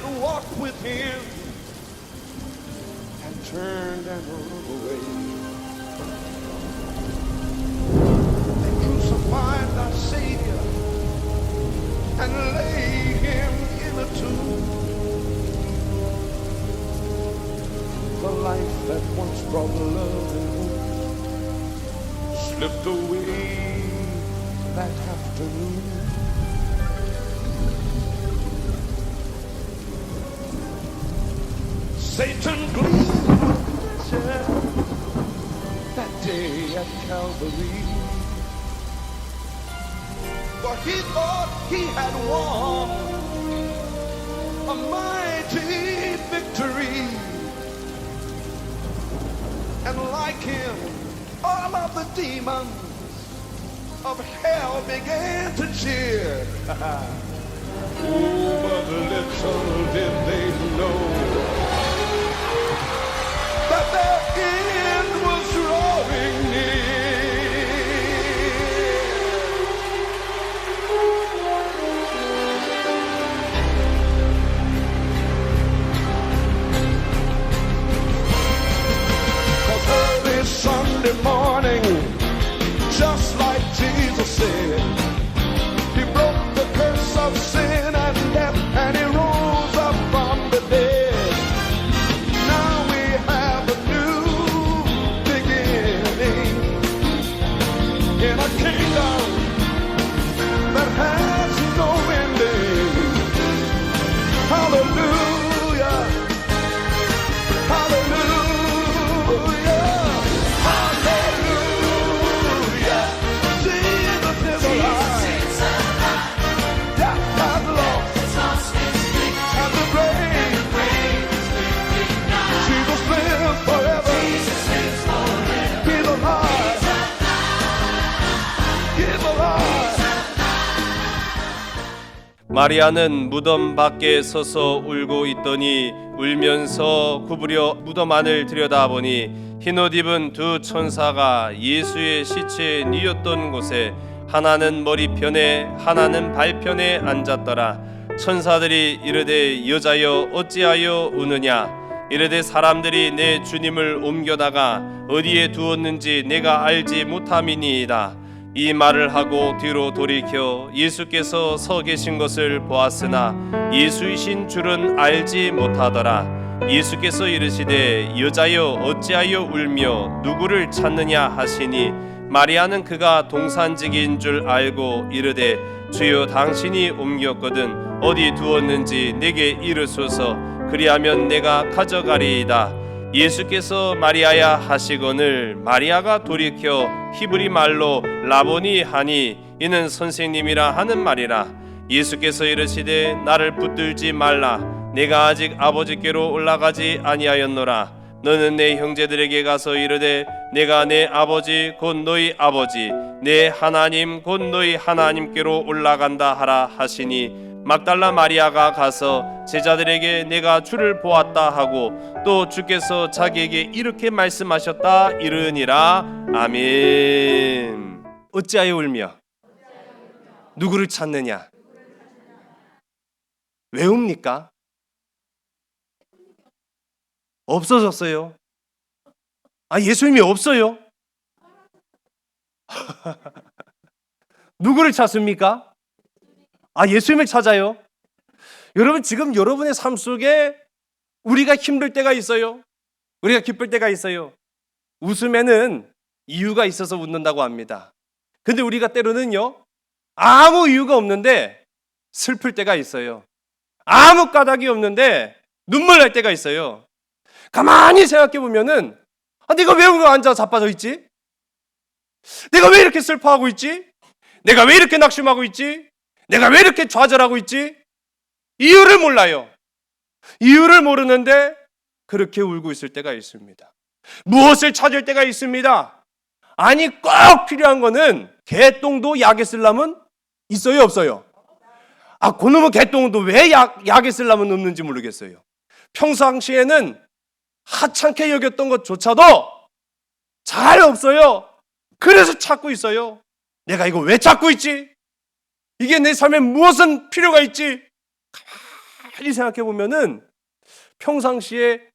that walked with him and turned and rode away. They crucified our Savior and laid him in a tomb. The life that once brought love and hope slipped away that afternoon. Satan gleamed that day at Calvary, for he thought he had won a mighty victory. And like him, all of the demons of hell began to cheer. Oh, but little did they know that their end was drawing near. 'Cause early Sunday morning, just like Jesus said, he broke the curse of sin and death, and he rose up from the dead. Now we have a new beginning in a kingdom that has no ending. Hallelujah, hallelujah, hallelujah. Jesus is alive. Death has lost, and the grave. Jesus lives forever. He's alive. He's alive. 마리아는 무덤 밖에 서서 울고 있더니 울면서 구부려 무덤 안을 들여다보니 흰옷 입은 두 천사가 예수의 시체에 뉘었던 곳에 하나는 머리편에 하나는 발편에 앉았더라. 천사들이 이르되 여자여 어찌하여 우느냐. 이르되 사람들이 내 주님을 옮겨다가 어디에 두었는지 내가 알지 못함이니이다. 이 말을 하고 뒤로 돌이켜 예수께서 서 계신 것을 보았으나 예수이신 줄은 알지 못하더라. 예수께서 이르시되 여자여 어찌하여 울며 누구를 찾느냐 하시니 마리아는 그가 동산직인 줄 알고 이르되 주여 당신이 옮겼거든 어디 두었는지 내게 이르소서 그리하면 내가 가져가리이다. 예수께서 마리아야 하시거늘 마리아가 돌이켜 히브리 말로 라보니 하니 이는 선생님이라 하는 말이라. 예수께서 이르시되 나를 붙들지 말라. 내가 아직 아버지께로 올라가지 아니하였노라. 너는 내 형제들에게 가서 이르되 내가 내 아버지 곧 너희 아버지 내 하나님 곧 너희 하나님께로 올라간다 하라 하시니 막달라 마리아가 가서 제자들에게 내가 주를 보았다 하고 또 주께서 자기에게 이렇게 말씀하셨다 이르니라. 아멘. 어찌하여 울며 누구를 찾느냐. 왜 웁니까? 없어졌어요. 예수님이 없어요. 누구를 찾습니까? 예수님을 찾아요. 여러분 지금 여러분의 삶 속에 우리가 힘들 때가 있어요. 우리가 기쁠 때가 있어요. 웃음에는 이유가 있어서 웃는다고 합니다. 근데 우리가 때로는요 아무 이유가 없는데 슬플 때가 있어요. 아무 까닭이 없는데 눈물 날 때가 있어요. 가만히 생각해 보면은 내가 왜 앉아 자빠져 있지? 내가 왜 이렇게 슬퍼하고 있지? 내가 왜 이렇게 낙심하고 있지? 내가 왜 이렇게 좌절하고 있지? 이유를 몰라요. 이유를 모르는데 그렇게 울고 있을 때가 있습니다. 무엇을 찾을 때가 있습니다. 꼭 필요한 거는 개똥도 약에 쓰려면 있어요 없어요? 그놈의 개똥도 왜 약에 쓰려면 없는지 모르겠어요. 평상시에는 하찮게 여겼던 것조차도 잘 없어요. 그래서 찾고 있어요. 내가 이거 왜 찾고 있지? 이게 내 삶에 무엇은 필요가 있지? 가만히 생각해 보면은 평상시에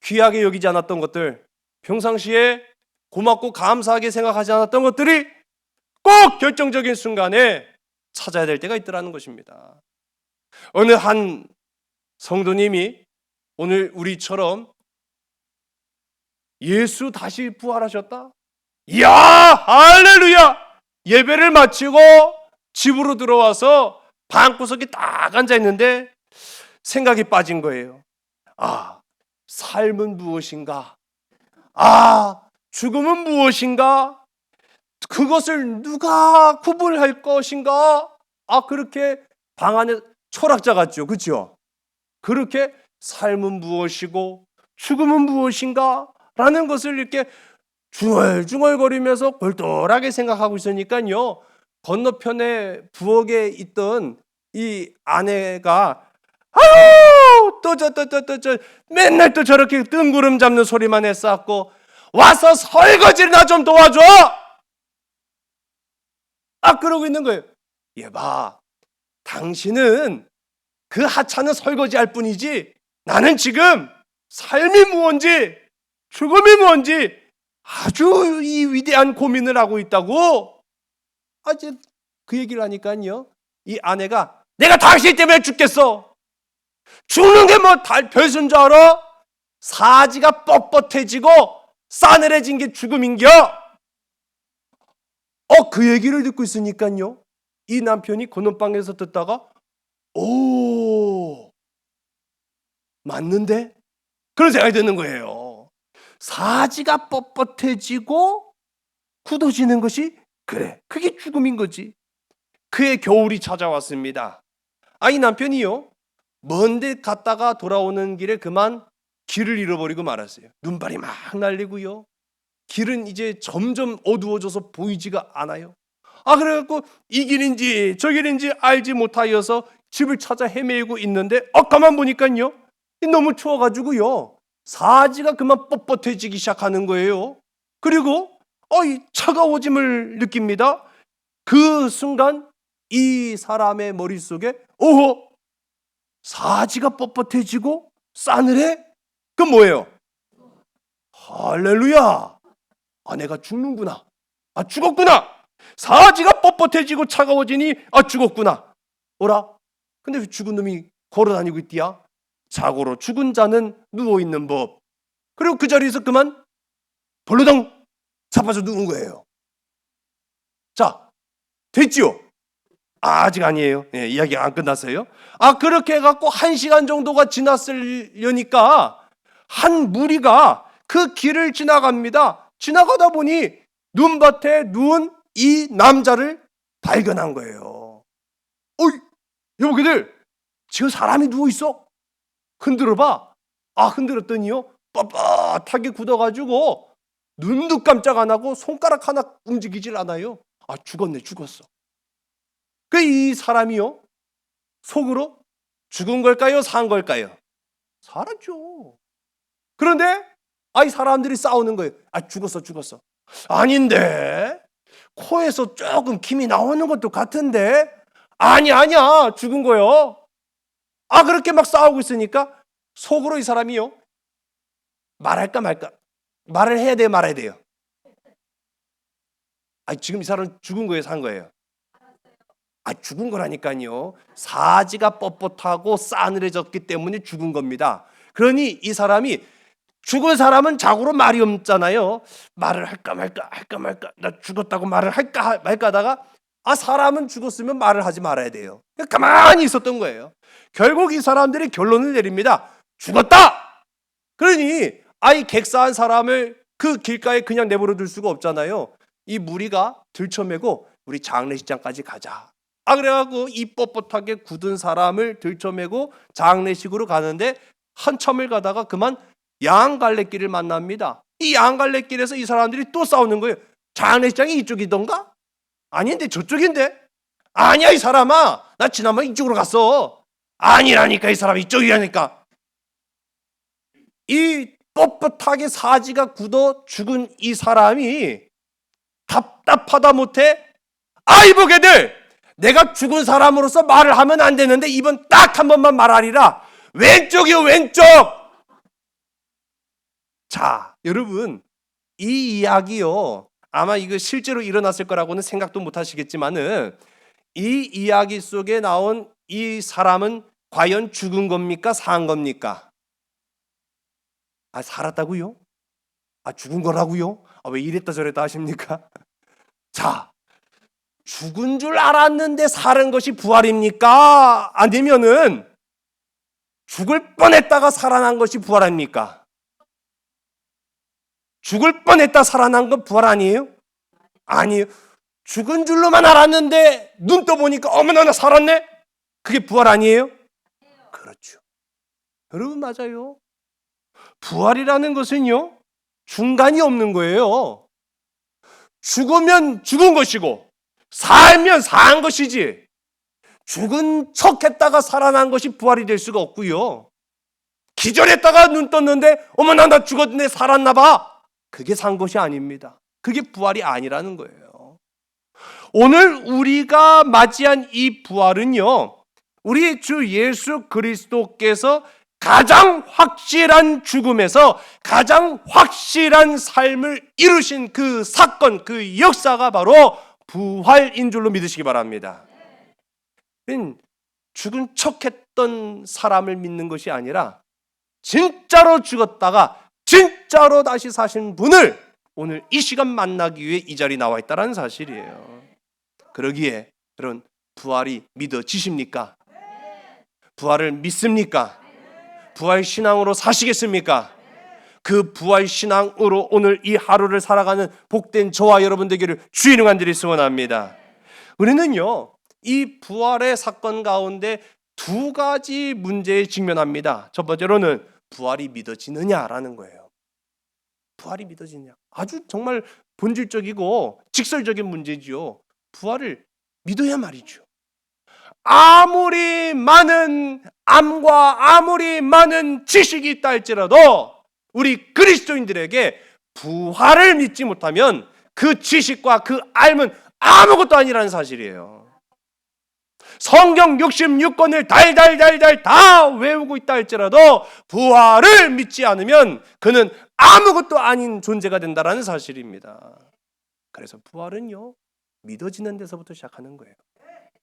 귀하게 여기지 않았던 것들, 평상시에 고맙고 감사하게 생각하지 않았던 것들이 꼭 결정적인 순간에 찾아야 될 때가 있더라는 것입니다. 어느 한 성도님이 오늘 우리처럼 예수 다시 부활하셨다? 이야, 할렐루야! 예배를 마치고 집으로 들어와서 방구석에 딱 앉아 있는데 생각이 빠진 거예요. 아, 삶은 무엇인가? 아, 죽음은 무엇인가? 그것을 누가 구분할 것인가? 아, 그렇게 방 안에 철학자 같죠, 그렇죠? 그렇게 삶은 무엇이고 죽음은 무엇인가? 라는 것을 이렇게 중얼중얼거리면서 골똘하게 생각하고 있으니까요, 건너편에 부엌에 있던 이 아내가 아유, 또 맨날 또 저렇게 뜬구름 잡는 소리만 했었고, 와서 설거지나 좀 도와줘! 아, 그러고 있는 거예요. 얘 봐, 당신은 그 하찮은 설거지 할 뿐이지 나는 지금 삶이 무언지 죽음이 뭔지 아주 이 위대한 고민을 하고 있다고. 아직 그 얘기를 하니까요, 이 아내가 내가 당신 때문에 죽겠어. 죽는 게 뭐 별수인 줄 알아? 사지가 뻣뻣해지고 싸늘해진 게 죽음인겨. 그 얘기를 듣고 있으니까요, 이 남편이 건너방에서 듣다가 오, 맞는데? 그런 생각이 드는 거예요. 사지가 뻣뻣해지고 굳어지는 것이, 그래, 그게 죽음인 거지. 그의 겨울이 찾아왔습니다. 이 남편이요, 먼데 갔다가 돌아오는 길에 그만 길을 잃어버리고 말았어요. 눈발이 막 날리고요, 길은 이제 점점 어두워져서 보이지가 않아요. 그래갖고 이 길인지 저 길인지 알지 못하여서 집을 찾아 헤매고 있는데 가만 보니까요, 너무 추워가지고요, 사지가 그만 뻣뻣해지기 시작하는 거예요. 그리고 이 차가워짐을 느낍니다. 그 순간 이 사람의 머릿속에 오호, 사지가 뻣뻣해지고 싸늘해? 그 뭐예요? 할렐루야! 내가 죽는구나. 죽었구나. 사지가 뻣뻣해지고 차가워지니 죽었구나. 오라, 근데 왜 죽은 놈이 걸어다니고 있디야? 자고로 죽은 자는 누워있는 법. 그리고 그 자리에서 그만 벌러덩 자빠져 누운 거예요. 자, 됐지요? 아직 아니에요. 이야기가 안 끝났어요. 그렇게 해갖고 1시간 정도가 지났으려니까 한 무리가 그 길을 지나갑니다. 지나가다 보니 눈밭에 누운 이 남자를 발견한 거예요. 여보게들, 지금 사람이 누워있어. 흔들어봐. 흔들었더니요, 뻣뻣하게 굳어가지고 눈도 깜짝 안 하고 손가락 하나 움직이질 않아요. 죽었어. 이 사람이요, 속으로 죽은 걸까요? 산 걸까요? 살았죠. 그런데 이 사람들이 싸우는 거예요. 죽었어. 아닌데, 코에서 조금 김이 나오는 것도 같은데. 아니야, 죽은 거요. 그렇게 막 싸우고 있으니까 속으로 이 사람이요, 말할까 말까. 말을 해야 돼요, 말아야 돼요? 지금 이 사람은 죽은 거예요, 산 거예요? 죽은 거라니까요. 사지가 뻣뻣하고 싸늘해졌기 때문에 죽은 겁니다. 그러니 이 사람이, 죽은 사람은 자고로 말이 없잖아요. 말을 할까 말까 나 죽었다고 말을 할까 말까 하다가 사람은 죽었으면 말을 하지 말아야 돼요. 가만히 있었던 거예요. 결국 이 사람들이 결론을 내립니다. 죽었다! 그러니 이 객사한 사람을 그 길가에 그냥 내버려 둘 수가 없잖아요. 이 무리가 들쳐매고 우리 장례식장까지 가자. 그래갖고 이 뻣뻣하게 굳은 사람을 들쳐매고 장례식으로 가는데 한참을 가다가 그만 양갈래길을 만납니다. 이 양갈래길에서 이 사람들이 또 싸우는 거예요. 장례식장이 이쪽이던가? 아닌데 저쪽인데? 아니야, 이 사람아, 나 지난번 이쪽으로 갔어. 아니라니까, 이 사람이 이쪽이라니까. 이 뻣뻣하게 사지가 굳어 죽은 이 사람이 답답하다 못해, 이보게들, 내가 죽은 사람으로서 말을 하면 안 되는데 이번 딱 한 번만 말하리라. 왼쪽이요, 왼쪽. 자, 여러분, 이 이야기요, 아마 이거 실제로 일어났을 거라고는 생각도 못 하시겠지만은 이 이야기 속에 나온 이 사람은 과연 죽은 겁니까? 산 겁니까? 아, 살았다고요? 아, 죽은 거라고요? 아, 왜 이랬다 저랬다 하십니까? 자, 죽은 줄 알았는데 살은 것이 부활입니까? 아니면은 죽을 뻔했다가 살아난 것이 부활입니까? 죽을 뻔했다 살아난 건 부활 아니에요? 아니에요. 죽은 줄로만 알았는데 눈 떠보니까 어머나 나 살았네? 그게 부활 아니에요? 그렇죠. 여러분, 맞아요. 부활이라는 것은요, 중간이 없는 거예요. 죽으면 죽은 것이고 살면 산 것이지, 죽은 척했다가 살아난 것이 부활이 될 수가 없고요. 기절했다가 눈 떴는데 어머나 나 죽었네 살았나 봐, 그게 산 것이 아닙니다. 그게 부활이 아니라는 거예요. 오늘 우리가 맞이한 이 부활은요, 우리 주 예수 그리스도께서 가장 확실한 죽음에서 가장 확실한 삶을 이루신 그 사건, 그 역사가 바로 부활인 줄로 믿으시기 바랍니다. 죽은 척했던 사람을 믿는 것이 아니라 진짜로 죽었다가 진짜로 다시 사신 분을 오늘 이 시간 만나기 위해 이 자리에 나와 있다는 사실이에요. 그러기에 여러분, 부활이 믿어지십니까? 부활을 믿습니까? 부활 신앙으로 사시겠습니까? 그 부활 신앙으로 오늘 이 하루를 살아가는 복된 저와 여러분 되기를 주의 이름 간절히 소원합니다. 우리는요, 이 부활의 사건 가운데 두 가지 문제에 직면합니다. 첫 번째로는 부활이 믿어지느냐라는 거예요. 부활이 믿어지느냐, 아주 정말 본질적이고 직설적인 문제지요. 부활을 믿어야 말이죠. 아무리 많은 암과 아무리 많은 지식이 있다 할지라도 우리 그리스도인들에게 부활을 믿지 못하면 그 지식과 그 알은 아무것도 아니라는 사실이에요. 성경 66권을 달달달달 다 외우고 있다 할지라도 부활을 믿지 않으면 그는 아무것도 아닌 존재가 된다는 사실입니다. 그래서 부활은요, 믿어지는 데서부터 시작하는 거예요.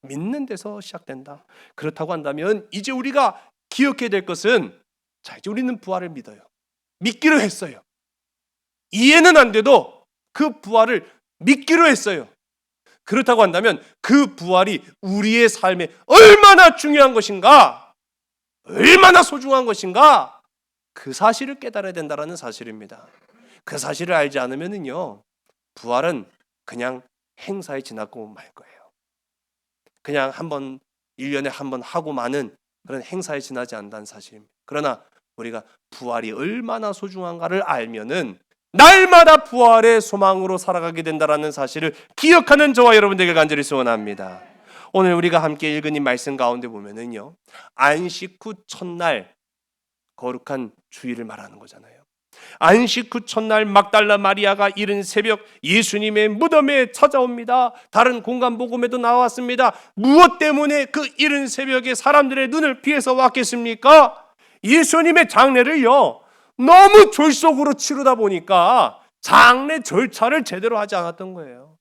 믿는 데서 시작된다. 그렇다고 한다면 이제 우리가 기억해야 될 것은, 자, 이제 우리는 부활을 믿어요. 믿기로 했어요. 이해는 안 돼도 그 부활을 믿기로 했어요. 그렇다고 한다면 그 부활이 우리의 삶에 얼마나 중요한 것인가, 얼마나 소중한 것인가, 그 사실을 깨달아야 된다는 사실입니다. 그 사실을 알지 않으면요, 부활은 그냥 행사에 지나고 말 거예요. 그냥 한번 1년에 한 번 하고 마는 그런 행사에 지나지 않는다는 사실입니다. 그러나 우리가 부활이 얼마나 소중한가를 알면은 날마다 부활의 소망으로 살아가게 된다는 사실을 기억하는 저와 여러분들에게 간절히 소원합니다. 오늘 우리가 함께 읽은 이 말씀 가운데 보면은요, 안식 후 첫날 거룩한 주일을 말하는 거잖아요. 안식 후 첫날 막달라 마리아가 이른 새벽 예수님의 무덤에 찾아옵니다. 다른 공간 복음에도 나왔습니다. 무엇 때문에 그 이른 새벽에 사람들의 눈을 피해서 왔겠습니까? 예수님의 장례를요, 너무 졸속으로 치르다 보니까 장례 절차를 제대로 하지 않았던 거예요.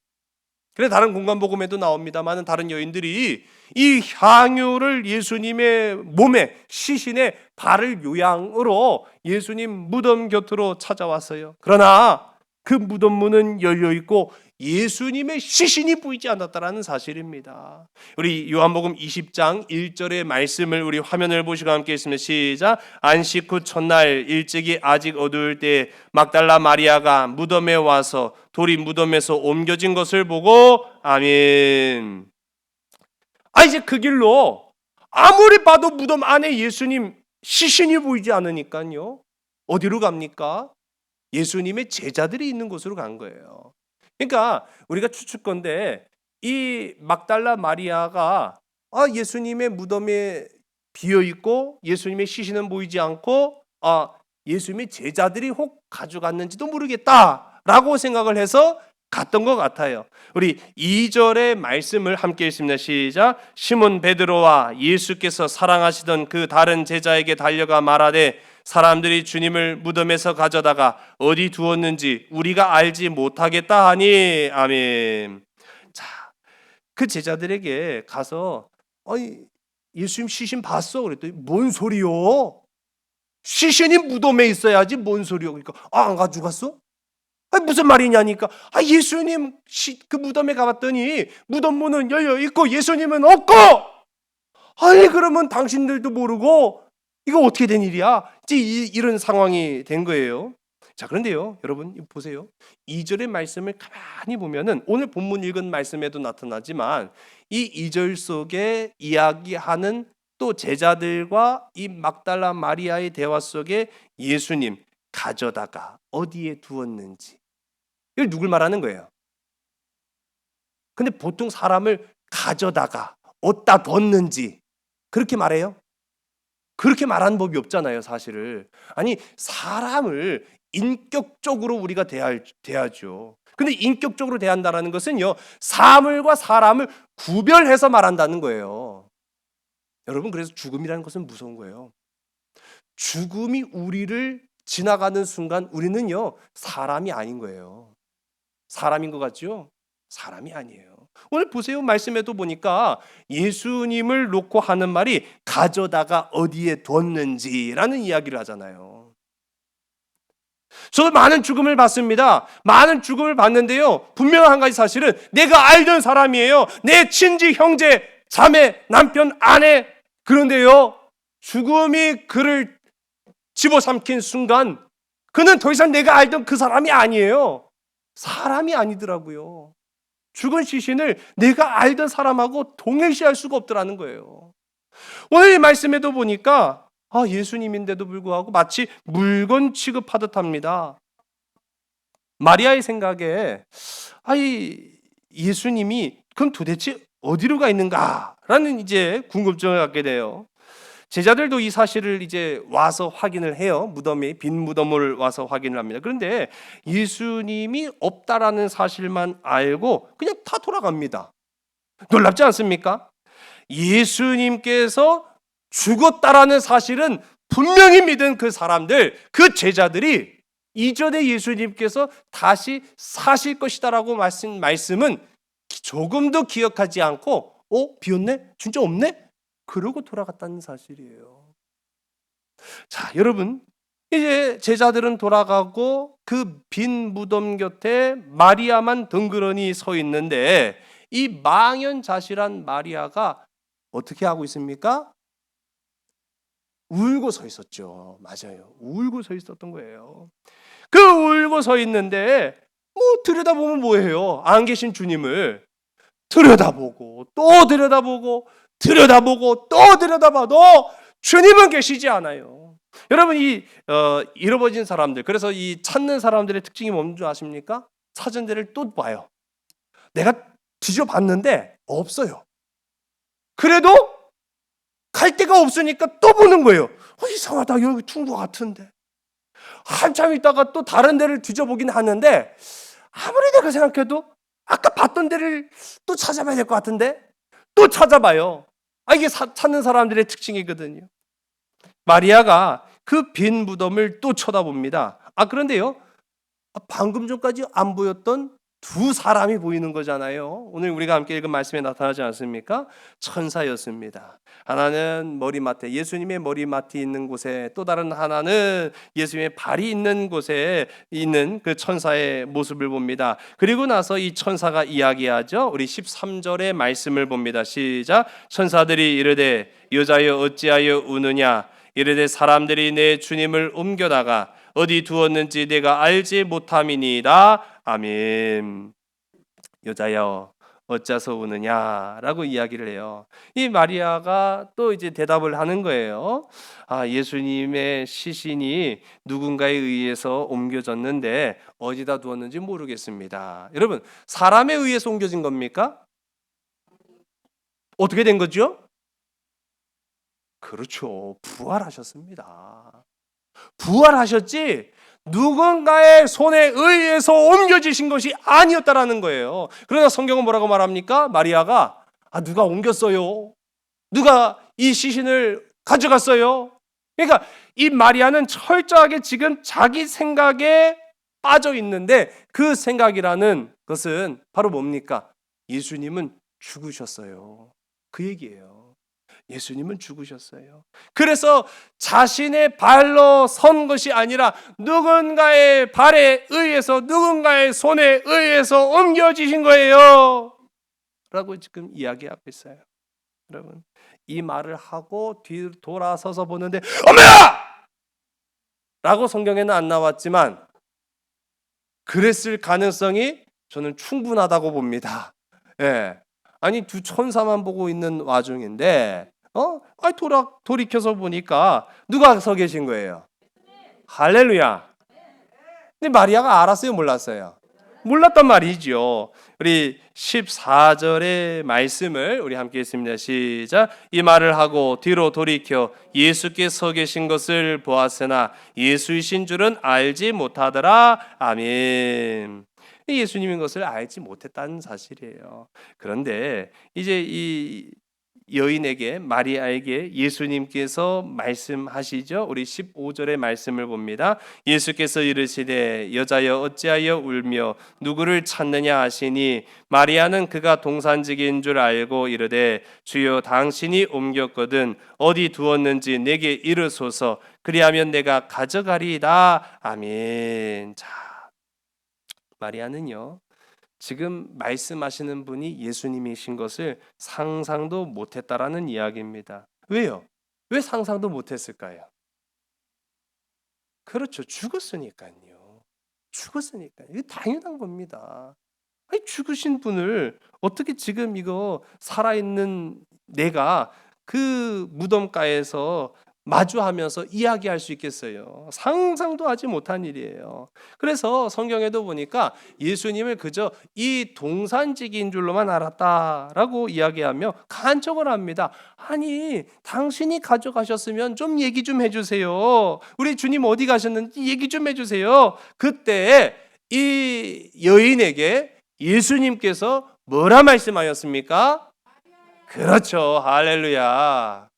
그래 다른 공간 복음에도 나옵니다만 다른 여인들이 이 향유를 예수님의 몸에, 시신에 바를 요양으로 예수님 무덤 곁으로 찾아왔어요. 그러나 그 무덤 문은 열려 있고 예수님의 시신이 보이지 않았다는 사실입니다. 우리 요한복음 20장 1절의 말씀을 우리 화면을 보시고 함께 있으면 시작. 안식 후 첫날 일찍이 아직 어두울 때 막달라 마리아가 무덤에 와서 돌이 무덤에서 옮겨진 것을 보고 아멘. 이제 그 길로 아무리 봐도 무덤 안에 예수님 시신이 보이지 않으니까요, 어디로 갑니까? 예수님의 제자들이 있는 곳으로 간 거예요. 그러니까 우리가 추측건데 이 막달라 마리아가 예수님의 무덤에 비어 있고 예수님의 시신은 보이지 않고 예수님의 제자들이 혹 가져갔는지도 모르겠다라고 생각을 해서 갔던 것 같아요. 우리 2절의 말씀을 함께 읽습니다. 시작. 시몬 베드로와 예수께서 사랑하시던 그 다른 제자에게 달려가 말하되 사람들이 주님을 무덤에서 가져다가 어디 두었는지 우리가 알지 못하겠다 하니. 아멘. 자, 그 제자들에게 가서 예수님 시신 봤어? 그랬더니 뭔 소리요? 시신이 무덤에 있어야지 뭔 소리요? 그러니까 안 가지고 갔어? 무슨 말이냐니까 예수님 그 무덤에 가봤더니 무덤 문은 열려 있고 예수님은 없고. 아니 그러면 당신들도 모르고 이거 어떻게 된 일이야? 이제 이런 상황이 된 거예요. 자, 그런데요 여러분 보세요. 2절의 말씀을 가만히 보면은 오늘 본문 읽은 말씀에도 나타나지만 이 2절 속에 이야기하는 또 제자들과 이 막달라 마리아의 대화 속에 예수님 가져다가 어디에 두었는지, 이걸 누굴 말하는 거예요? 근데 보통 사람을 가져다가 어디다 뒀는지 그렇게 말해요? 그렇게 말하는 법이 없잖아요, 사실을. 아니, 사람을 인격적으로 우리가 대하죠. 근데 인격적으로 대한다는 것은요, 사물과 사람을 구별해서 말한다는 거예요. 여러분, 그래서 죽음이라는 것은 무서운 거예요. 죽음이 우리를 지나가는 순간 우리는요, 사람이 아닌 거예요. 사람인 것 같죠? 사람이 아니에요. 오늘 보세요. 말씀에도 보니까 예수님을 놓고 하는 말이 가져다가 어디에 뒀는지라는 이야기를 하잖아요. 저도 많은 죽음을 봤습니다. 많은 죽음을 봤는데요, 분명한 한 가지 사실은 내가 알던 사람이에요. 내 친지, 형제, 자매, 남편, 아내. 그런데요, 죽음이 그를 집어삼킨 순간 그는 더 이상 내가 알던 그 사람이 아니에요. 사람이 아니더라고요. 죽은 시신을 내가 알던 사람하고 동일시할 수가 없더라는 거예요. 오늘 이 말씀에도 보니까 예수님인데도 불구하고 마치 물건 취급하듯 합니다. 마리아의 생각에 예수님이 그럼 도대체 어디로 가 있는가라는 이제 궁금증을 갖게 돼요. 제자들도 이 사실을 이제 와서 확인을 해요. 무덤에 빈 무덤을 와서 확인을 합니다. 그런데 예수님이 없다라는 사실만 알고 그냥 다 돌아갑니다. 놀랍지 않습니까? 예수님께서 죽었다라는 사실은 분명히 믿은 그 사람들, 그 제자들이 이전에 예수님께서 다시 사실 것이다라고 말씀은 조금도 기억하지 않고 비었네? 진짜 없네? 그러고 돌아갔다는 사실이에요. 자, 여러분, 이제 제자들은 돌아가고 그 빈 무덤 곁에 마리아만 덩그러니 서 있는데 이 망연자실한 마리아가 어떻게 하고 있습니까? 울고 서 있었죠. 맞아요. 울고 서 있었던 거예요. 그 울고 서 있는데 들여다보면 뭐예요? 안 계신 주님을 들여다보고 또 들여다보고 들여다보고 또 들여다봐도 주님은 계시지 않아요. 여러분, 이 잃어버린 사람들, 그래서 이 찾는 사람들의 특징이 뭔 줄 아십니까? 찾은 데를 또 봐요. 내가 뒤져봤는데 없어요. 그래도 갈 데가 없으니까 또 보는 거예요. 이상하다, 여기 둔 것 같은데. 한참 있다가 또 다른 데를 뒤져보긴 하는데 아무리 내가 생각해도 아까 봤던 데를 또 찾아봐야 될 것 같은데 또 찾아봐요. 이게 찾는 사람들의 특징이거든요. 마리아가 그 빈 무덤을 또 쳐다봅니다. 그런데요, 방금 전까지 안 보였던 두 사람이 보이는 거잖아요. 오늘 우리가 함께 읽은 말씀에 나타나지 않습니까? 천사였습니다. 하나는 머리맡에, 예수님의 머리맡이 있는 곳에, 또 다른 하나는 예수님의 발이 있는 곳에 있는 그 천사의 모습을 봅니다. 그리고 나서 이 천사가 이야기하죠. 우리 13절의 말씀을 봅니다. 시작. 천사들이 이르되 여자여 어찌하여 우느냐? 이르되 사람들이 내 주님을 옮겨다가 어디 두었는지 내가 알지 못함이니이다. 아멘. 여자여 어째서 우느냐라고 이야기를 해요. 이 마리아가 또 이제 대답을 하는 거예요. 예수님의 시신이 누군가에 의해서 옮겨졌는데 어디다 두었는지 모르겠습니다. 여러분, 사람에 의해서 옮겨진 겁니까? 어떻게 된 거죠? 그렇죠. 부활하셨습니다. 부활하셨지 누군가의 손에 의해서 옮겨지신 것이 아니었다라는 거예요. 그러나 성경은 뭐라고 말합니까? 마리아가 누가 옮겼어요? 누가 이 시신을 가져갔어요? 그러니까 이 마리아는 철저하게 지금 자기 생각에 빠져 있는데, 그 생각이라는 것은 바로 뭡니까? 예수님은 죽으셨어요. 그 얘기예요. 예수님은 죽으셨어요. 그래서 자신의 발로 선 것이 아니라 누군가의 발에 의해서, 누군가의 손에 의해서 옮겨지신 거예요 라고 지금 이야기하고 있어요. 여러분, 이 말을 하고 뒤로 돌아서서 보는데 엄마야! 라고 성경에는 안 나왔지만 그랬을 가능성이 저는 충분하다고 봅니다. 예. 아니, 두 천사만 보고 있는 와중인데 돌이켜서 보니까 누가 서 계신 거예요? 할렐루야. 근데 마리아가 알았어요, 몰랐어요? 몰랐단 말이죠. 우리 14절의 말씀을 우리 함께 읽습니다. 시작. 이 말을 하고 뒤로 돌이켜 예수께 서 계신 것을 보았으나 예수이신 줄은 알지 못하더라. 아멘. 예수님인 것을 알지 못했다는 사실이에요. 그런데 이제 이 여인에게, 마리아에게 예수님께서 말씀하시죠. 우리 15절의 말씀을 봅니다. 예수께서 이르시되 여자여 어찌하여 울며 누구를 찾느냐 하시니 마리아는 그가 동산직인 줄 알고 이르되 주여 당신이 옮겼거든 어디 두었는지 내게 이르소서 그리하면 내가 가져가리이다. 아멘. 자, 마리아는요, 지금 말씀하시는 분이 예수님이신 것을 상상도 못했다라는 이야기입니다. 왜요? 왜 상상도 못했을까요? 그렇죠. 죽었으니까요. 죽었으니까요. 이게 당연한 겁니다. 아니, 죽으신 분을 어떻게 지금 이거 살아있는 내가 그 무덤가에서 마주하면서 이야기할 수 있겠어요? 상상도 하지 못한 일이에요. 그래서 성경에도 보니까 예수님을 그저 이 동산직인 줄로만 알았다라고 이야기하며 간청을 합니다. 아니, 당신이 가져가셨으면 좀 얘기 좀 해주세요. 우리 주님 어디 가셨는지 얘기 좀 해주세요. 그때 이 여인에게 예수님께서 뭐라 말씀하셨습니까? 그렇죠. 할렐루야.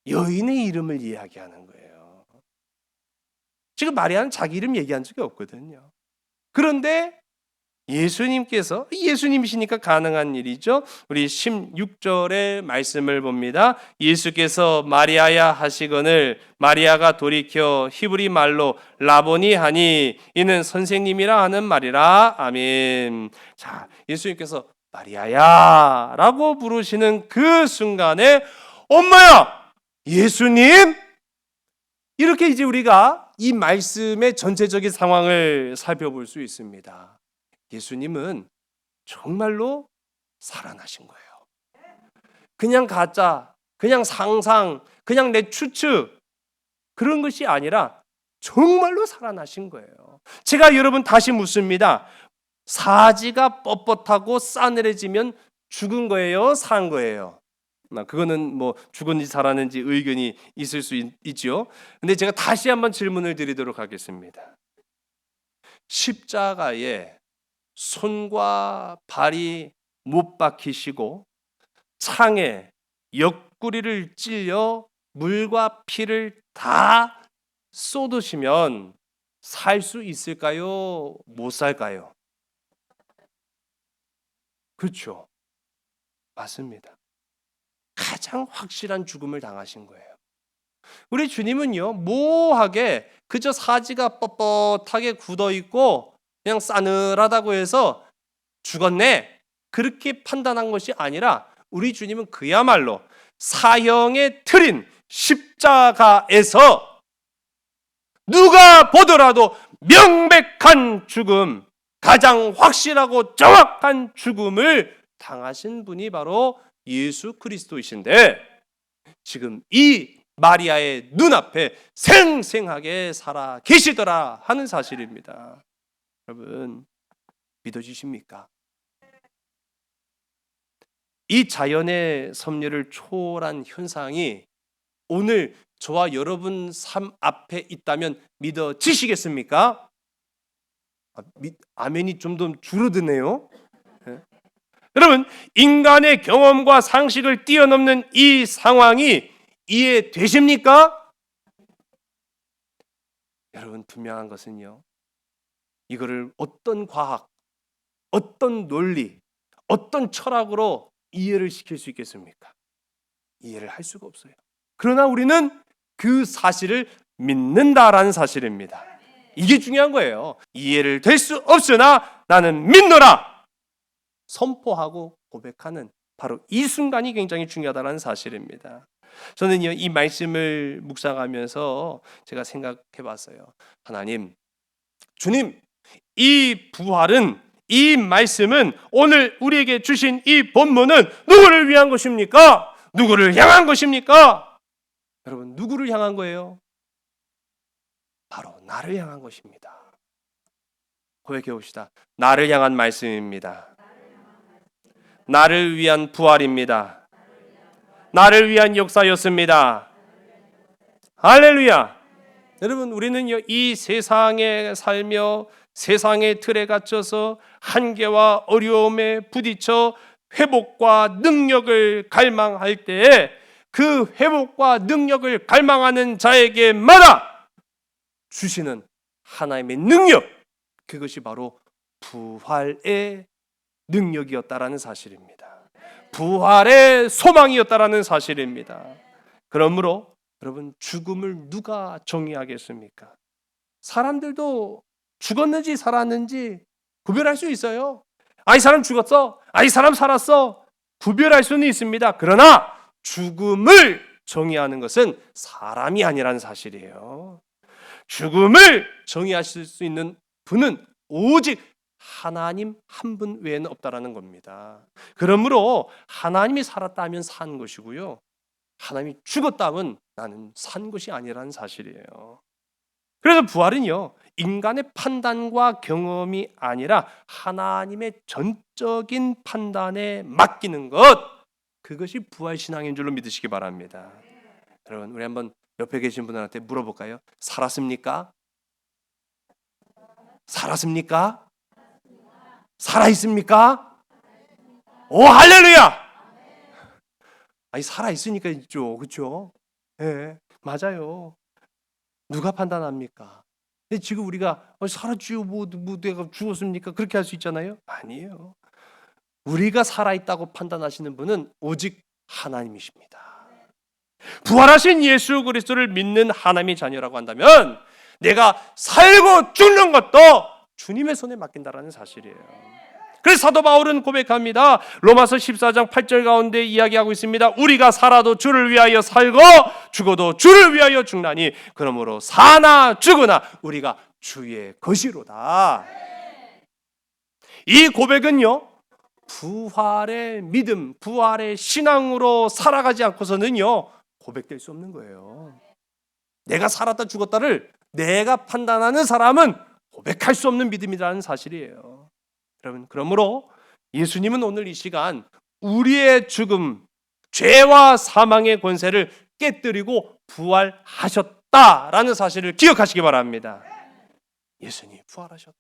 여인의 이름을 이야기하는 거예요. 지금 마리아는 자기 이름 얘기한 적이 없거든요. 그런데 예수님께서, 예수님이시니까 가능한 일이죠. 우리 16절의 말씀을 봅니다. 예수께서 마리아야 하시거늘 마리아가 돌이켜 히브리 말로 라보니 하니 이는 선생님이라 하는 말이라. 아멘. 자, 예수님께서 마리아야 라고 부르시는 그 순간에 엄마야! 예수님? 이렇게 이제 우리가 이 말씀의 전체적인 상황을 살펴볼 수 있습니다. 예수님은 정말로 살아나신 거예요. 그냥 가짜, 그냥 상상, 그냥 내 추측, 그런 것이 아니라 정말로 살아나신 거예요. 제가 여러분 다시 묻습니다. 사지가 뻣뻣하고 싸늘해지면 죽은 거예요? 산 거예요? 그거는 뭐 죽은지 살았는지 의견이 있을 수 있죠. 근데 제가 다시 한번 질문을 드리도록 하겠습니다. 십자가에 손과 발이 못 박히시고 창에 옆구리를 찔려 물과 피를 다 쏟으시면 살 수 있을까요? 못 살까요? 그렇죠. 맞습니다. 가장 확실한 죽음을 당하신 거예요. 우리 주님은요, 모호하게 그저 사지가 뻣뻣하게 굳어있고 그냥 싸늘하다고 해서 죽었네, 그렇게 판단한 것이 아니라 우리 주님은 그야말로 사형의 틀인 십자가에서 누가 보더라도 명백한 죽음, 가장 확실하고 정확한 죽음을 당하신 분이 바로 예수 그리스도이신데, 지금 이 마리아의 눈앞에 생생하게 살아 계시더라 하는 사실입니다. 여러분, 믿어지십니까? 이 자연의 섭리를 초월한 현상이 오늘 저와 여러분 삶 앞에 있다면 믿어지시겠습니까? 아멘이 좀 더 줄어드네요. 예. 여러분, 인간의 경험과 상식을 뛰어넘는 이 상황이 이해되십니까? 여러분, 분명한 것은요, 이거를 어떤 과학, 어떤 논리, 어떤 철학으로 이해를 시킬 수 있겠습니까? 이해를 할 수가 없어요. 그러나 우리는 그 사실을 믿는다라는 사실입니다. 이게 중요한 거예요. 이해를 될 수 없으나 나는 믿노라 선포하고 고백하는 바로 이 순간이 굉장히 중요하다는 사실입니다. 저는요, 이 말씀을 묵상하면서 제가 생각해 봤어요. 하나님, 주님, 이 부활은, 이 말씀은, 오늘 우리에게 주신 이 본문은 누구를 위한 것입니까? 누구를 향한 것입니까? 여러분, 누구를 향한 거예요? 바로 나를 향한 것입니다. 고백해 봅시다. 나를 향한 말씀입니다. 나를 위한 부활입니다. 나를 위한 역사였습니다. 할렐루야. 여러분, 우리는요, 이 세상에 살며 세상의 틀에 갇혀서 한계와 어려움에 부딪혀 회복과 능력을 갈망할 때에 그 회복과 능력을 갈망하는 자에게마다 주시는 하나님의 능력, 그것이 바로 부활의 능력이었다라는 사실입니다. 부활의 소망이었다라는 사실입니다. 그러므로 여러분, 죽음을 누가 정의하겠습니까? 사람들도 죽었는지 살았는지 구별할 수 있어요. 이 사람 죽었어, 이 사람 살았어, 구별할 수는 있습니다. 그러나 죽음을 정의하는 것은 사람이 아니라는 사실이에요. 죽음을 정의하실 수 있는 분은 오직 하나님 한 분 외에는 없다라는 겁니다. 그러므로 하나님이 살았다 하면 산 것이고요, 하나님이 죽었다 하면 나는 산 것이 아니라는 사실이에요. 그래서 부활은요, 인간의 판단과 경험이 아니라 하나님의 전적인 판단에 맡기는 것, 그것이 부활신앙인 줄로 믿으시기 바랍니다. 여러분, 우리 한번 옆에 계신 분들한테 물어볼까요? 살았습니까? 살았습니까? 살아있습니까? 오, 할렐루야! 살아있으니까 있죠. 그렇죠? 예, 맞아요. 누가 판단합니까? 근데 지금 우리가 살았지요, 뭐 내가 죽었습니까? 그렇게 할 수 있잖아요. 아니에요. 우리가 살아있다고 판단하시는 분은 오직 하나님이십니다. 부활하신 예수 그리스도를 믿는 하나님의 자녀라고 한다면 내가 살고 죽는 것도 주님의 손에 맡긴다라는 사실이에요. 그래서 사도 바울은 고백합니다. 로마서 14장 8절 가운데 이야기하고 있습니다. 우리가 살아도 주를 위하여 살고 죽어도 주를 위하여 죽나니 그러므로 사나 죽으나 우리가 주의 것이로다. 이 고백은요, 부활의 믿음, 부활의 신앙으로 살아가지 않고서는요, 고백될 수 없는 거예요. 내가 살았다 죽었다를 내가 판단하는 사람은 고백할 수 없는 믿음이라는 사실이에요. 여러분, 그러므로 예수님은 오늘 이 시간 우리의 죽음, 죄와 사망의 권세를 깨뜨리고 부활하셨다라는 사실을 기억하시기 바랍니다. 예수님이 부활하셨다.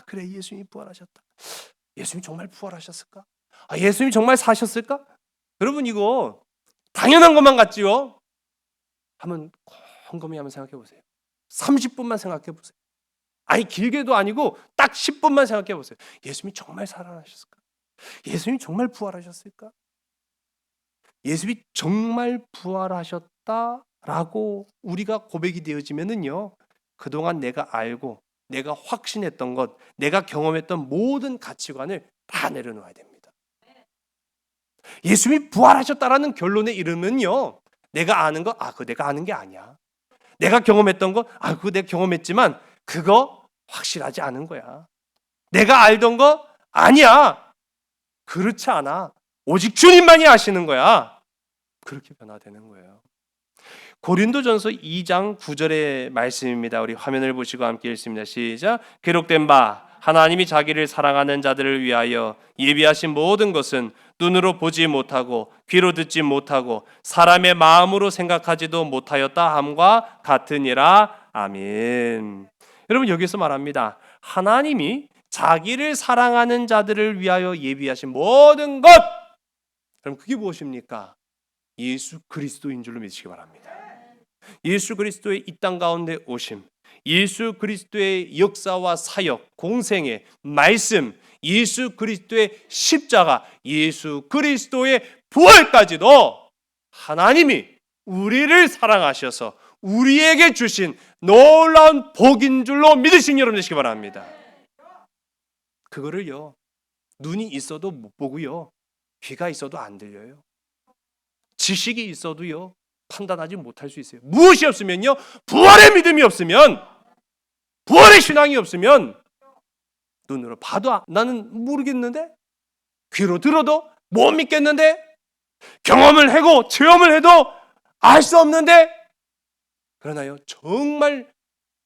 그래, 예수님이 부활하셨다. 예수님이 정말 부활하셨을까? 예수님이 정말 사셨을까? 여러분, 이거 당연한 것만 같지요? 한번 곰곰이 한번 생각해 보세요. 30분만 생각해 보세요. 길게도 아니고 딱 10분만 생각해 보세요. 예수님이 정말 살아나셨을까? 예수님이 정말 부활하셨을까? 예수님이 정말 부활하셨다라고 우리가 고백이 되어지면은요, 그동안 내가 알고 내가 확신했던 것, 내가 경험했던 모든 가치관을 다 내려놓아야 됩니다. 예수님이 부활하셨다라는 결론에 이르면요, 내가 아는 거, 그거 내가 아는 게 아니야. 내가 경험했던 거, 그거 내가 경험했지만 그거 확실하지 않은 거야. 내가 알던 거 아니야. 그렇지 않아. 오직 주님만이 아시는 거야. 그렇게 변화되는 거예요. 고린도전서 2장 9절의 말씀입니다. 우리 화면을 보시고 함께 읽습니다. 시작. 기록된 바 하나님이 자기를 사랑하는 자들을 위하여 예비하신 모든 것은 눈으로 보지 못하고 귀로 듣지 못하고 사람의 마음으로 생각하지도 못하였다 함과 같으니라. 아멘. 여러분, 여기서 말합니다. 하나님이 자기를 사랑하는 자들을 위하여 예비하신 모든 것. 그럼 그게 무엇입니까? 예수 그리스도인 줄로 믿으시기 바랍니다. 예수 그리스도의 이 땅 가운데 오심, 예수 그리스도의 역사와 사역, 공생의 말씀, 예수 그리스도의 십자가, 예수 그리스도의 부활까지도 하나님이 우리를 사랑하셔서 우리에게 주신 놀라운 복인 줄로 믿으신 여러분 되시기 바랍니다. 그거를요, 눈이 있어도 못 보고요, 귀가 있어도 안 들려요. 지식이 있어도요, 판단하지 못할 수 있어요. 무엇이 없으면요, 부활의 믿음이 없으면, 부활의 신앙이 없으면 눈으로 봐도 나는 모르겠는데, 귀로 들어도 못 믿겠는데, 경험을 하고 체험을 해도 알 수 없는데, 그러나요, 정말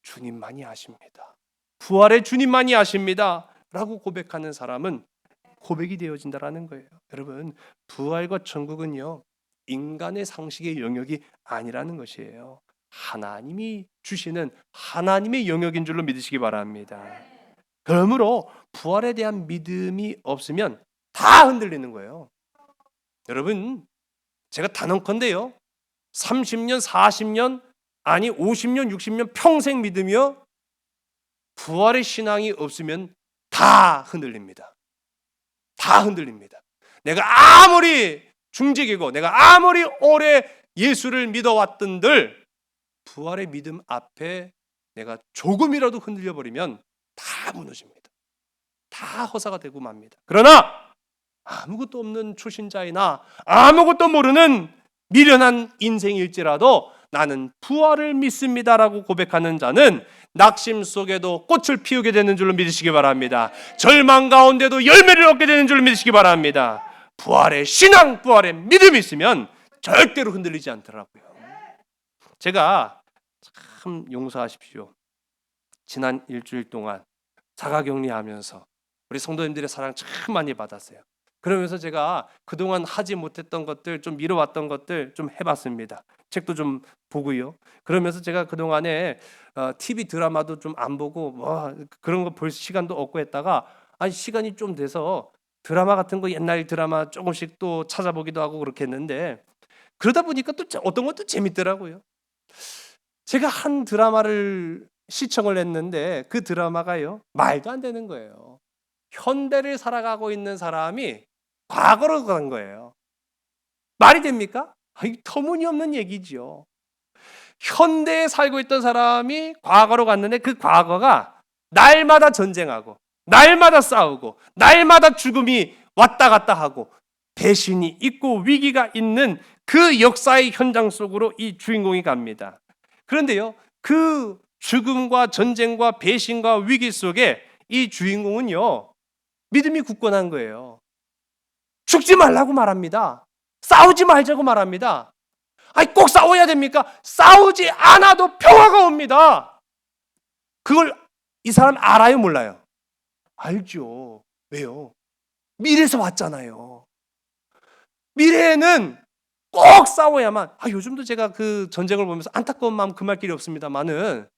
주님만이 아십니다. 부활의 주님만이 아십니다 라고 고백하는 사람은 고백이 되어진다라는 거예요. 여러분, 부활과 천국은요, 인간의 상식의 영역이 아니라는 것이에요. 하나님이 주시는 하나님의 영역인 줄로 믿으시기 바랍니다. 그러므로 부활에 대한 믿음이 없으면 다 흔들리는 거예요. 여러분, 제가 단언컨대요, 30년, 40년, 아니 50년, 60년 평생 믿으며 부활의 신앙이 없으면 다 흔들립니다. 다 흔들립니다. 내가 아무리 중직이고 내가 아무리 오래 예수를 믿어왔던들 부활의 믿음 앞에 내가 조금이라도 흔들려 버리면 다 무너집니다. 다 허사가 되고 맙니다. 그러나 아무것도 없는 초신자이나 아무것도 모르는 미련한 인생일지라도 나는 부활을 믿습니다라고 고백하는 자는 낙심 속에도 꽃을 피우게 되는 줄로 믿으시기 바랍니다. 절망 가운데도 열매를 얻게 되는 줄로 믿으시기 바랍니다. 부활의 신앙, 부활의 믿음이 있으면 절대로 흔들리지 않더라고요. 제가 참 용서하십시오. 지난 일주일 동안 자가격리하면서 우리 성도님들의 사랑 참 많이 받았어요. 그러면서 제가 그동안 하지 못했던 것들, 좀 미뤄왔던 것들 좀 해봤습니다. 책도 좀 보고요. 그러면서 제가 그동안에 TV 드라마도 좀 안 보고 그런 거 볼 시간도 없고 했다가 시간이 좀 돼서 드라마 같은 거 옛날 드라마 조금씩 또 찾아보기도 하고 그렇게 했는데 그러다 보니까 또 어떤 것도 재밌더라고요. 제가 한 드라마를 시청을 했는데 그 드라마가요, 말도 안 되는 거예요. 현대를 살아가고 있는 사람이 과거로 간 거예요. 말이 됩니까? 터무니없는 얘기죠. 현대에 살고 있던 사람이 과거로 갔는데 그 과거가 날마다 전쟁하고 날마다 싸우고 날마다 죽음이 왔다 갔다 하고 배신이 있고 위기가 있는 그 역사의 현장 속으로 이 주인공이 갑니다. 그런데요, 그 죽음과 전쟁과 배신과 위기 속에 이 주인공은요, 믿음이 굳건한 거예요. 죽지 말라고 말합니다. 싸우지 말자고 말합니다. 꼭 싸워야 됩니까? 싸우지 않아도 평화가 옵니다. 그걸 이 사람 알아요, 몰라요? 알죠. 왜요? 미래에서 왔잖아요. 미래에는 꼭 싸워야만, 요즘도 제가 그 전쟁을 보면서 안타까운 마음 금할 길이 없습니다만은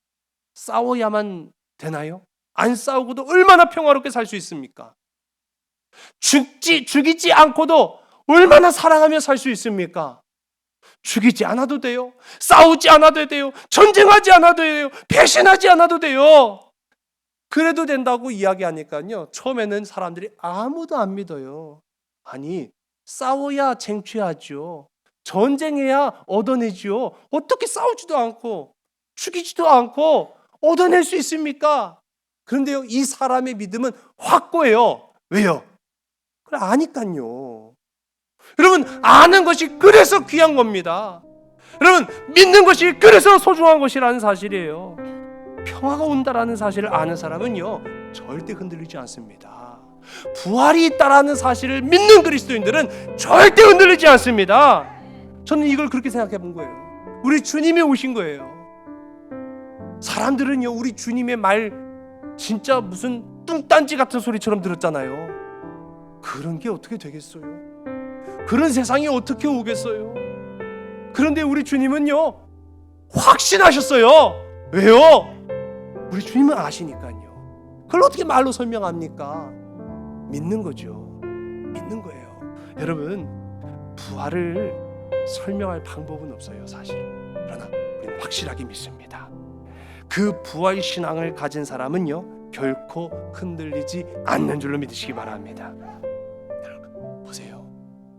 싸워야만 되나요? 안 싸우고도 얼마나 평화롭게 살 수 있습니까? 죽이지 않고도 얼마나 사랑하며 살 수 있습니까? 죽이지 않아도 돼요. 싸우지 않아도 돼요. 전쟁하지 않아도 돼요. 배신하지 않아도 돼요. 그래도 된다고 이야기하니까요, 처음에는 사람들이 아무도 안 믿어요. 싸워야 쟁취하죠. 전쟁해야 얻어내죠. 어떻게 싸우지도 않고 죽이지도 않고 얻어낼 수 있습니까? 그런데요, 이 사람의 믿음은 확고해요. 왜요? 그래, 아니까요. 여러분, 아는 것이 그래서 귀한 겁니다. 여러분, 믿는 것이 그래서 소중한 것이라는 사실이에요. 평화가 온다라는 사실을 아는 사람은요, 절대 흔들리지 않습니다. 부활이 있다라는 사실을 믿는 그리스도인들은 절대 흔들리지 않습니다. 저는 이걸 그렇게 생각해 본 거예요. 우리 주님이 오신 거예요. 사람들은요, 우리 주님의 말 진짜 무슨 뚱딴지 같은 소리처럼 들었잖아요. 그런 게 어떻게 되겠어요? 그런 세상이 어떻게 오겠어요? 그런데 우리 주님은요, 확신하셨어요. 왜요? 우리 주님은 아시니까요. 그걸 어떻게 말로 설명합니까? 믿는 거죠. 믿는 거예요. 여러분, 부활을 설명할 방법은 없어요, 사실. 그러나 우리는 확실하게 믿습니다. 그 부활 신앙을 가진 사람은요, 결코 흔들리지 않는 줄로 믿으시기 바랍니다. 여러분, 보세요.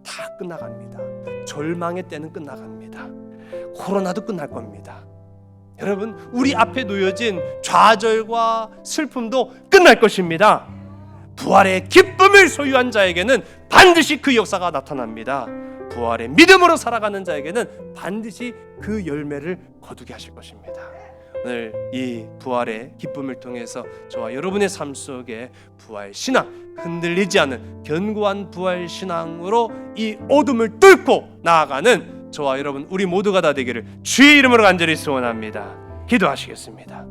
다 끝나갑니다. 절망의 때는 끝나갑니다. 코로나도 끝날 겁니다. 여러분, 우리 앞에 놓여진 좌절과 슬픔도 끝날 것입니다. 부활의 기쁨을 소유한 자에게는 반드시 그 역사가 나타납니다. 부활의 믿음으로 살아가는 자에게는 반드시 그 열매를 거두게 하실 것입니다. 오늘 이 부활의 기쁨을 통해서 저와 여러분의 삶 속에 부활 신앙, 흔들리지 않는 견고한 부활 신앙으로 이 어둠을 뚫고 나아가는 저와 여러분 우리 모두가 다 되기를 주의 이름으로 간절히 소원합니다. 기도하시겠습니다.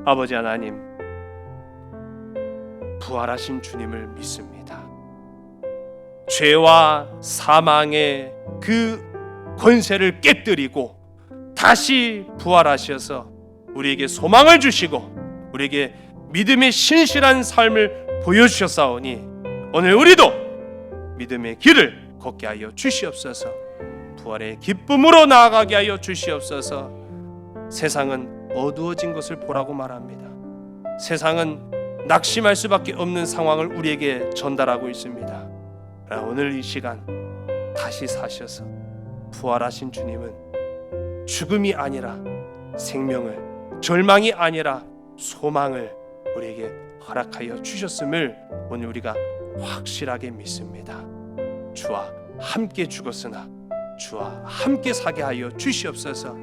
아버지 하나님, 부활하신 주님을 믿습니다. 죄와 사망의 그 권세를 깨뜨리고 다시 부활하셔서 우리에게 소망을 주시고 우리에게 믿음의 신실한 삶을 보여주셨사오니 오늘 우리도 믿음의 길을 걷게 하여 주시옵소서. 부활의 기쁨으로 나아가게 하여 주시옵소서. 세상은 어두워진 것을 보라고 말합니다. 세상은 낙심할 수밖에 없는 상황을 우리에게 전달하고 있습니다. 그러나 오늘 이 시간 다시 사셔서 부활하신 주님은 죽음이 아니라 생명을, 절망이 아니라 소망을 우리에게 허락하여 주셨음을 오늘 우리가 확실하게 믿습니다. 주와 함께 죽었으나 주와 함께 사게 하여 주시옵소서.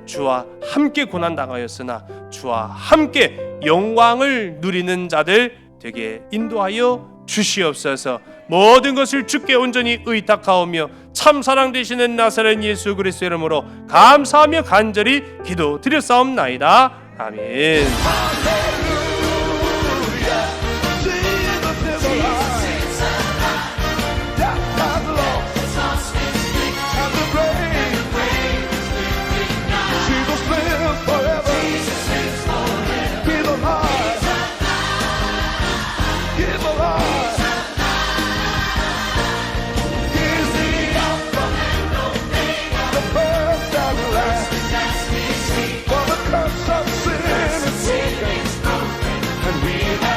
주와 함께 고난당하였으나 주와 함께 영광을 누리는 자들 되게 인도하여 주시옵소서. 모든 것을 주께 온전히 의탁하오며 참 사랑 되시는 나사렛 예수 그리스도의 이름으로 감사하며 간절히 기도드렸사옵나이다. 아멘. For the curse of sin is broken, and we